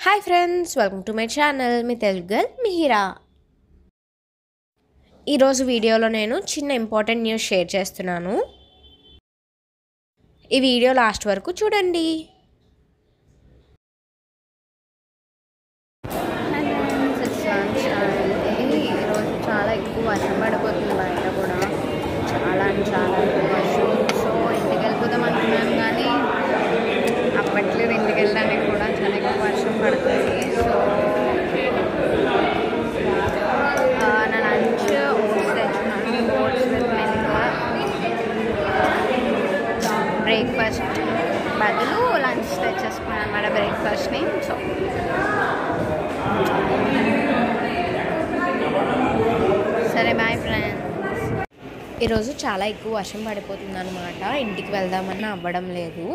Hi friends, welcome to my channel me Telugu girl Mihira. ఈరోజు వీడియోలో నేను చిన్న ఇంపార్టెంట్ న్యూస్ షేర్ చేస్తున్నాను. ఈ వీడియో లాస్ట్ వరకు చూడండి. ఈరోజు చాలా ఎక్కువ వర్షం పడిపోతుంది, బయట కూడా చాలా ఎక్కువ వర్షం. సో ఇంటికి వెళ్ళిపోదాం అనుకున్నాను, కానీ అప్పట్లేదు. ఇంటికి వెళ్ళడానికి కూడా చాలా ఎక్కువ వర్షం పడుతుంది. సో నా లంచ్ ఓట్స్ తెచ్చుకున్నాను, ఓట్స్ విత్ మిల్క్. బ్రేక్ఫాస్ట్ బదులు లంచ్ తెచ్చేసుకున్నాను అన్నమాట, బ్రేక్ఫాస్ట్ని. సో సరే, బాయ్ ఫ్రెండ్స్. ఈరోజు చాలా ఎక్కువ వర్షం పడిపోతుంది అనమాట. ఇంటికి వెళ్దామన్నా అవ్వడం లేదు.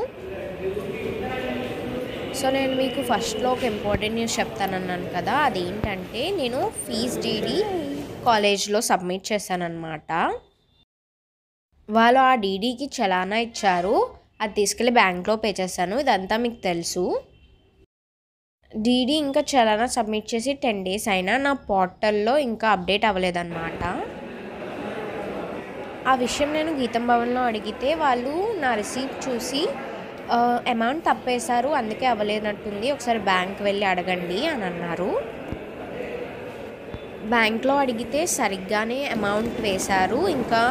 సో నేను మీకు ఫస్ట్లో ఒక ఇంపార్టెంట్ న్యూస్ చెప్తానన్నాను కదా, అదేంటంటే నేను ఫీజ్ డీడీ కాలేజ్లో సబ్మిట్ చేశానన్నమాట. వాళ్ళు ఆ డీడీకి చలానా ఇచ్చారు, అది తీసుకెళ్ళి బ్యాంక్లో పే చేశాను. ఇదంతా మీకు తెలుసు. డీడీ ఇంకా చలానా సబ్మిట్ చేసి 10 days అయినా నా పోర్టల్లో ఇంకా అప్డేట్ అవ్వలేదన్నమాట. ఆ విషయం నేను గీతం భవన్లో అడిగితే వాళ్ళు నా రిసీప్ట్ చూసి అమౌంట్ తప్పేశారు, అందుకే అవ్వలేనట్టుంది, ఒకసారి బ్యాంక్ వెళ్ళి అడగండి అని అన్నారు. బ్యాంక్లో అడిగితే సరిగ్గానే అమౌంట్ వేశారు, ఇంకా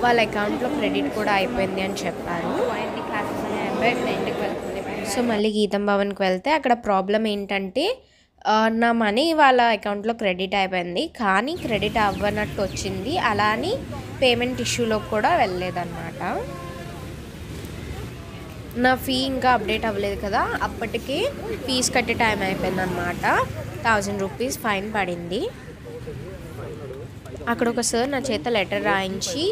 వాళ్ళ అకౌంట్లో క్రెడిట్ కూడా అయిపోయింది అని చెప్పారు. క్లాసెస్ అనేవి ఇంటికి వెళ్తుంది. సో మళ్ళీ గీతం భవన్కి వెళ్తే అక్కడ ప్రాబ్లం ఏంటంటే నా మనీ వాళ్ళ అకౌంట్లో క్రెడిట్ అయిపోయింది, కానీ క్రెడిట్ అవ్వనట్టు వచ్చింది. అలా అని పేమెంట్ ఇష్యూలో కూడా వెళ్ళలేదన్నమాట. నా ఫీ ఇంకా అప్డేట్ అవ్వలేదు కదా, అప్పటికే ఫీజు కట్టే టైం అయిపోయింది అనమాట. 1000 రూపీస్ ఫైన్ పడింది. అక్కడ ఒక సార్ నా చేత లెటర్ రాయించి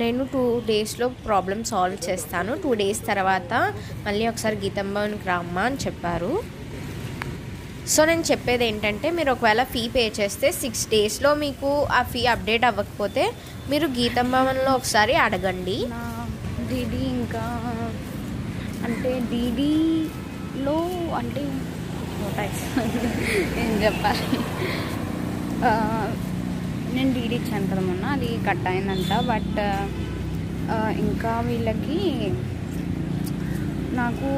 నేను 2 daysలో ప్రాబ్లమ్ సాల్వ్ చేస్తాను, 2 days తర్వాత మళ్ళీ ఒకసారి గీతం భవన్కి రమ్మా అని చెప్పారు. సో నేను చెప్పేది ఏంటంటే, మీరు ఒకవేళ ఫీ పే చేస్తే 6 daysలో మీకు ఆ ఫీ అప్డేట్ అవ్వకపోతే మీరు గీతం భవన్లో ఒకసారి అడగండి. నా డీడీ ఇంకా అంటే డీడీలో అంటే ఏం చెప్పాలి, నేను డీడీ ఇచ్చాను కదా మొన్న, అది కట్ అయిందంట. బట్ ఇంకా వీళ్ళకి నాకు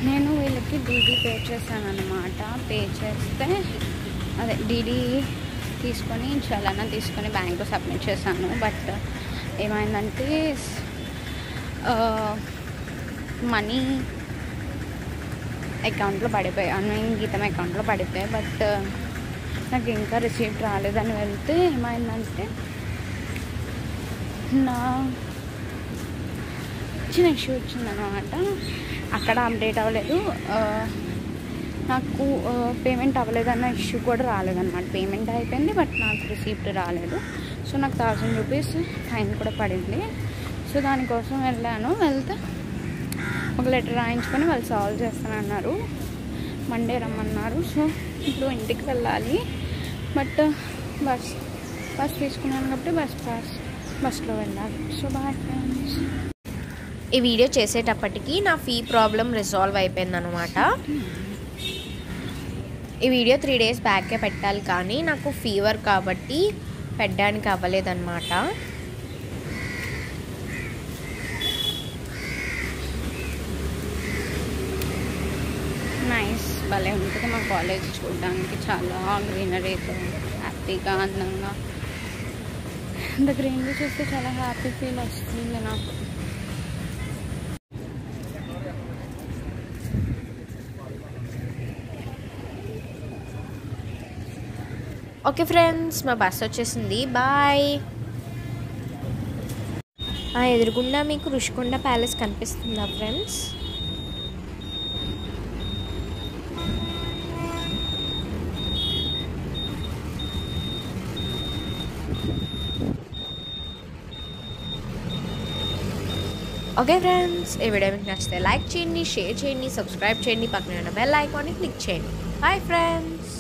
నేను వీళ్ళకి డీడీ పే చేశాను అనమాట. పే చేస్తే అదే డీడీ తీసుకొని చలానా తీసుకొని బ్యాంక్లో సబ్మిట్ చేశాను. బట్ ఏమైందంటే మనీ అకౌంట్లో పడిపోయాయి, గీతం అకౌంట్లో పడిపోయాయి. బట్ నాకు ఇంకా రిసీప్ట్ రాలేదని వెళ్తే ఏమైందంటే నా చిన్న ఇష్యూ వచ్చిందనమాట. అక్కడ అప్డేట్ అవ్వలేదు, నాకు పేమెంట్ అవ్వలేదన్న ఇష్యూ కూడా రాలేదన్నమాట. పేమెంట్ అయిపోయింది, బట్ నాకు రిసీప్ట్ రాలేదు. సో నాకు 1000 రూపీస్ ఫైన్ కూడా పడింది. సో దానికోసం వెళ్ళాను. వెళ్తే ఒక లెటర్ రాయించుకొని వాళ్ళు సాల్వ్ చేస్తానన్నారు. మండే రమ్మన్నారు. సో ఇప్పుడు ఇంటికి వెళ్ళాలి. బట్ బస్ తీసుకున్నాను కాబట్టి బస్లో వెళ్ళాలి. So bye friends. ఈ వీడియో చేసేటప్పటికి నా ఫీ ప్రాబ్లం రిజాల్వ్ అయిపోయిందనమాట. ఈ వీడియో 3 days బ్యాకే పెట్టాలి, కానీ నాకు ఫీవర్ కాబట్టి పెట్టడానికి అవ్వలేదన్నమాట. నైస్, భలే ఉంటుంది మా కాలేజ్ చూడడానికి. చాలా గ్రీనరీతో హ్యాపీగా అందంగా, ఇంత గ్రీనరీ చూస్తే చాలా హ్యాపీ ఫీల్ వస్తుంది నాకు. ఓకే ఫ్రెండ్స్, మా బస్ వచ్చేసింది. బాయ్. ఎదురుగుండా మీకు ఋషికొండ ప్యాలెస్ కనిపిస్తుందా ఫ్రెండ్స్? ఓకే ఫ్రెండ్స్, ఈ వీడియో మీకు నచ్చితే లైక్ చేయండి, షేర్ చేయండి, సబ్స్క్రైబ్ చేయండి, పక్కన ఉన్న బెల్ ఐకాన్ని క్లిక్ చేయండి. Bye friends.